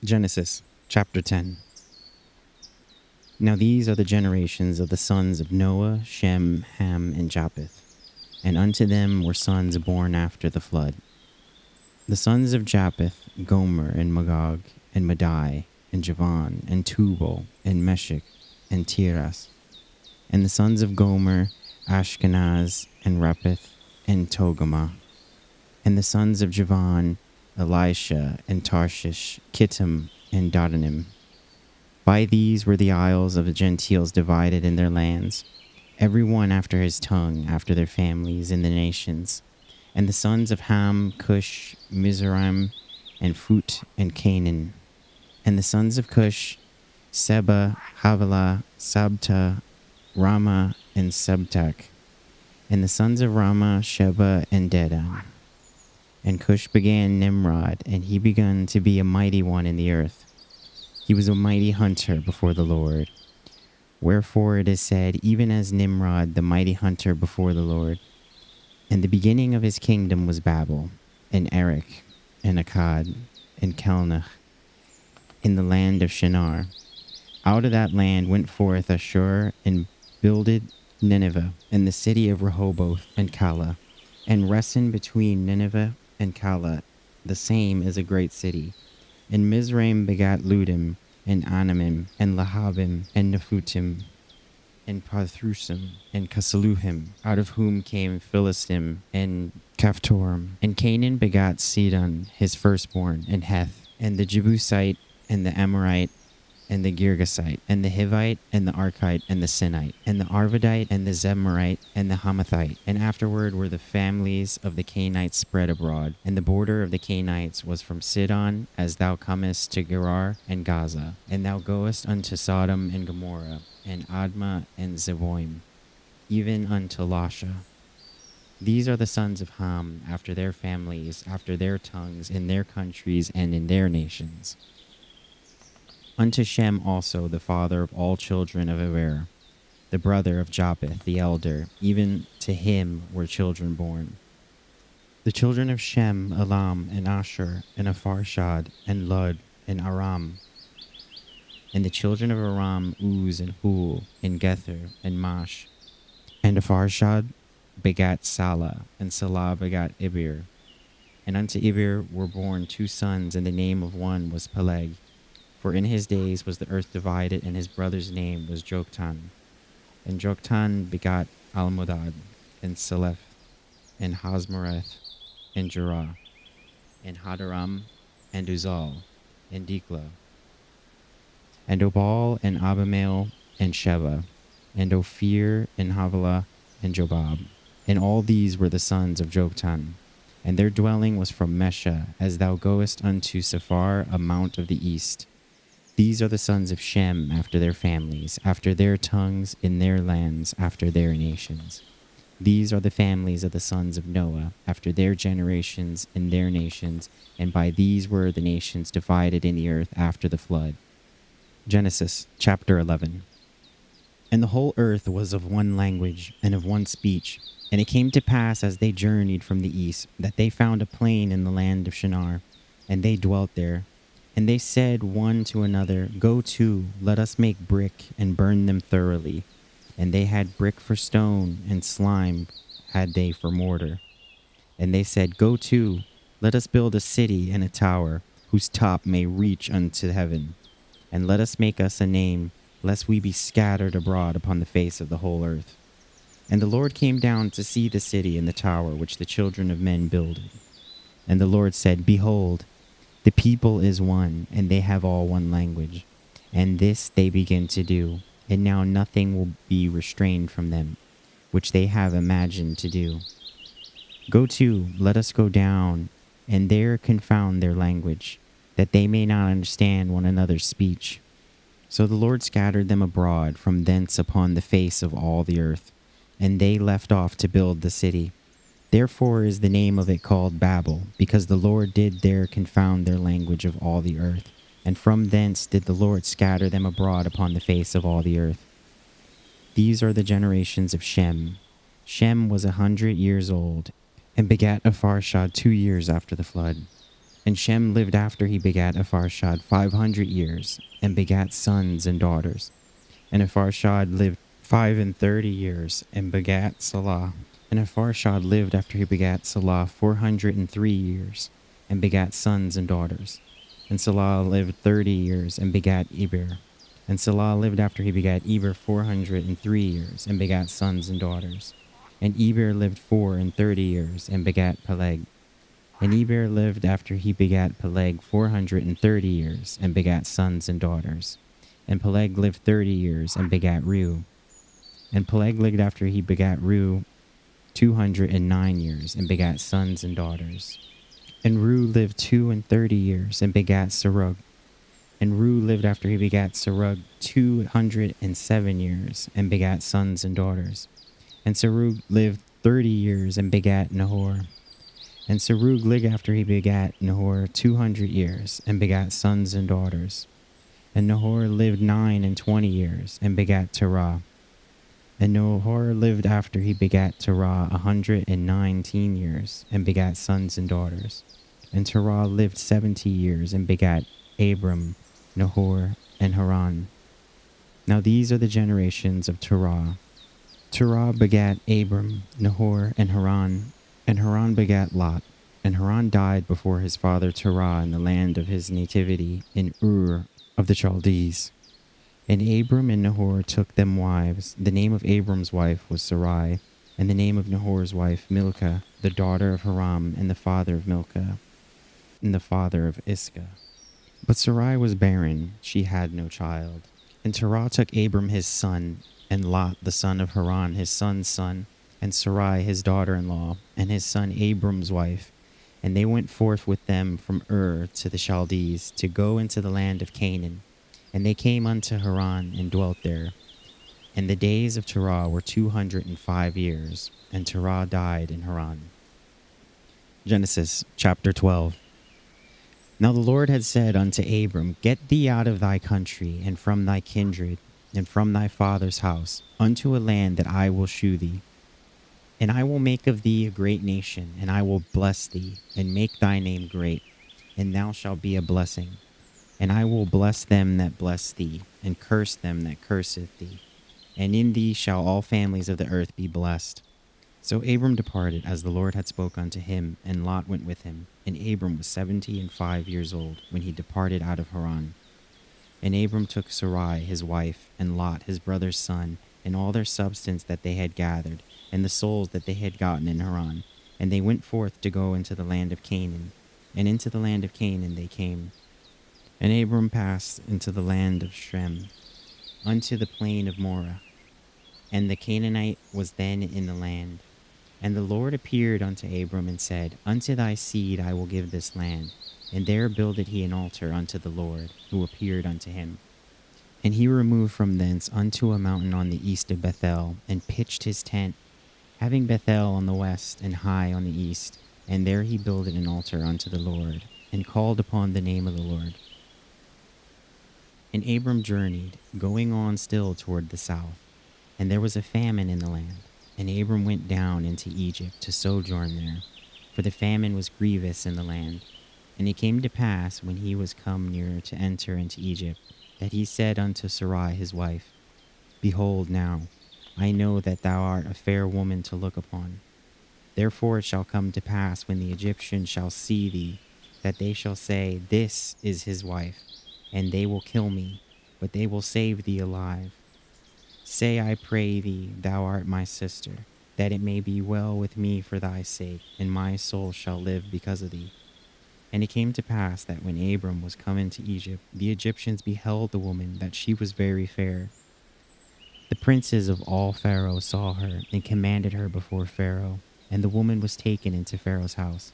Genesis chapter 10. Now these are the generations of the sons of Noah, Shem, Ham, and Japheth. And unto them were sons born after the flood. The sons of Japheth, Gomer, and Magog, and Madai, and Javan, and Tubal, and Meshech, and Tiras. And the sons of Gomer, Ashkenaz, and Rephath, and Togarmah. And the sons of Javan, Elisha, and Tarshish, Kittim, and Dodanim. By these were the isles of the Gentiles divided in their lands, every one after his tongue, after their families in the nations. And the sons of Ham, Cush, Mizraim, and Phut, and Canaan. And the sons of Cush, Seba, Havilah, Sabta, Rama, and Sebtak. And the sons of Rama, Sheba, and Dedan. And Cush began Nimrod, and he began to be a mighty one in the earth. He was a mighty hunter before the Lord. Wherefore it is said, even as Nimrod, the mighty hunter before the Lord. And the beginning of his kingdom was Babel, and Erech, and Akkad, and Calneh, in the land of Shinar. Out of that land went forth Ashur, and builded Nineveh, and the city of Rehoboth, and Calah, and Resen between Nineveh and Calah, the same is a great city. And Mizraim begat Ludim, and Anamim, and Lahabim, and Nephutim, and Pathrusim, and Casaluhim, out of whom came Philistim, and Caphtorim. And Canaan begat Sidon, his firstborn, and Heth, and the Jebusite, and the Amorite, and the Girgasite, and the Hivite, and the Archite, and the Sinite, and the Arvadite, and the Zemarite, and the Hamathite. And afterward were the families of the Canaanites spread abroad. And the border of the Canaanites was from Sidon, as thou comest to Gerar and Gaza. And thou goest unto Sodom and Gomorrah, and Admah and Zeboim, even unto Lasha. These are the sons of Ham, after their families, after their tongues, in their countries, and in their nations. Unto Shem also, the father of all children of Eber, the brother of Japheth, the elder, even to him were children born. The children of Shem, Elam, and Ashur, and Apharshad, and Lud, and Aram. And the children of Aram, Uz, and Hul, and Gether, and Mash. And Apharshad begat Salah, and Salah begat Eber. And unto Eber were born two sons, and the name of one was Peleg. For in his days was the earth divided, and his brother's name was Joktan. And Joktan begot Almodad, and Seleph, and Hasmareth, and Jerah, and Hadaram, and Uzal, and Dikla, and Obal, and Abimael, and Sheba, and Ophir, and Havilah, and Jobab. And all these were the sons of Joktan. And their dwelling was from Mesha, as thou goest unto Sephar, a mount of the east. These are the sons of Shem after their families, after their tongues, in their lands, after their nations. These are the families of the sons of Noah, after their generations, in their nations, and by these were the nations divided in the earth after the flood. Genesis chapter 11. And the whole earth was of one language and of one speech. And it came to pass as they journeyed from the east, that they found a plain in the land of Shinar, and they dwelt there. And they said one to another, Go to, let us make brick, and burn them thoroughly. And they had brick for stone, and slime had they for mortar. And they said, Go to, let us build a city and a tower, whose top may reach unto heaven. And let us make us a name, lest we be scattered abroad upon the face of the whole earth. And the Lord came down to see the city and the tower which the children of men builded. And the Lord said, Behold, the people is one, and they have all one language. And this they begin to do, and now nothing will be restrained from them, which they have imagined to do. Go to, let us go down, and there confound their language, that they may not understand one another's speech. So the Lord scattered them abroad from thence upon the face of all the earth, and they left off to build the city. Therefore is the name of it called Babel, because the Lord did there confound their language of all the earth. And from thence did the Lord scatter them abroad upon the face of all the earth. These are the generations of Shem. Shem was 100 years old, and begat Apharshad 2 years after the flood. And Shem lived after he begat Apharshad 500 years, and begat sons and daughters. And Apharshad lived 35 years, and begat Salah. And Apharshad lived after he begat Salah 403 years, and begat sons and daughters. And Salah lived 30 years, and begat Eber. And Salah lived after he begat Eber 403 years, and begat sons and daughters. And Eber lived 34 years, and begat Peleg. And Eber lived after he begat Peleg 430 years, and begat sons and daughters. And Peleg lived 30 years, and begat Reu. And Peleg lived after he begat Reu 209 years, and begat sons and daughters. And Reu lived 32 years, and begat Serug. And Reu lived after he begat Serug 207 years, and begat sons and daughters. And Serug lived 30 years, and begat Nahor. And Serug lived after he begat Nahor 200 years, and begat sons and daughters. And Nahor lived 29 years, and begat Terah. And Nahor lived after he begat Terah 119 years, and begat sons and daughters. And Terah lived 70 years, and begat Abram, Nahor, and Haran. Now these are the generations of Terah. Terah begat Abram, Nahor, and Haran. And Haran begat Lot. And Haran died before his father Terah in the land of his nativity, in Ur of the Chaldees. And Abram and Nahor took them wives. The name of Abram's wife was Sarai, and the name of Nahor's wife Milcah, the daughter of Haran, and the father of Milcah, and the father of Iscah. But Sarai was barren, she had no child. And Terah took Abram his son, and Lot the son of Haran his son's son, and Sarai his daughter-in-law, and his son Abram's wife. And they went forth with them from Ur to the Chaldees, to go into the land of Canaan. And they came unto Haran, and dwelt there. And the days of Terah were 205 years, and Terah died in Haran. Genesis chapter 12. Now the Lord had said unto Abram, Get thee out of thy country, and from thy kindred, and from thy father's house, unto a land that I will shew thee. And I will make of thee a great nation, and I will bless thee, and make thy name great, and thou shalt be a blessing. And I will bless them that bless thee, and curse them that curseth thee. And in thee shall all families of the earth be blessed. So Abram departed, as the Lord had spoken unto him, and Lot went with him. And Abram was 75 years old, when he departed out of Haran. And Abram took Sarai his wife, and Lot his brother's son, and all their substance that they had gathered, and the souls that they had gotten in Haran. And they went forth to go into the land of Canaan. And into the land of Canaan they came. And Abram passed into the land of Shem, unto the plain of Moreh. And the Canaanite was then in the land. And the Lord appeared unto Abram, and said, Unto thy seed I will give this land. And there builded he an altar unto the Lord, who appeared unto him. And he removed from thence unto a mountain on the east of Bethel, and pitched his tent, having Bethel on the west, and Hai on the east. And there he builded an altar unto the Lord, and called upon the name of the Lord. And Abram journeyed, going on still toward the south. And there was a famine in the land. And Abram went down into Egypt to sojourn there, for the famine was grievous in the land. And it came to pass, when he was come near to enter into Egypt, that he said unto Sarai his wife, Behold now, I know that thou art a fair woman to look upon. Therefore it shall come to pass, when the Egyptians shall see thee, that they shall say, This is his wife. And they will kill me, but they will save thee alive. Say, I pray thee, thou art my sister, that it may be well with me for thy sake, and my soul shall live because of thee. And it came to pass that when Abram was come into Egypt, the Egyptians beheld the woman, that she was very fair. The princes of all Pharaoh saw her, and commanded her before Pharaoh, and the woman was taken into Pharaoh's house.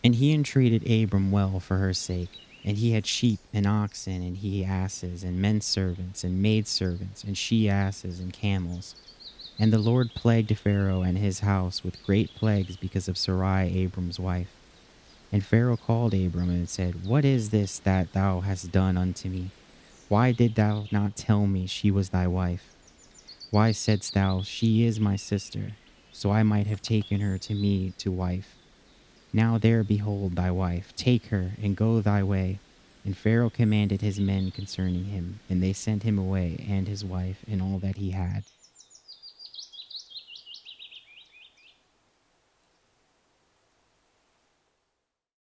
And he entreated Abram well for her sake. And he had sheep and oxen, and he asses, and men servants, and maidservants, and she asses, and camels. And the Lord plagued Pharaoh and his house with great plagues because of Sarai Abram's wife. And Pharaoh called Abram, and said, What is this that thou hast done unto me? Why didst thou not tell me she was thy wife? Why saidst thou, She is my sister? So I might have taken her to me to wife. Now there behold thy wife, take her, and go thy way. And Pharaoh commanded his men concerning him, and they sent him away, and his wife, and all that he had.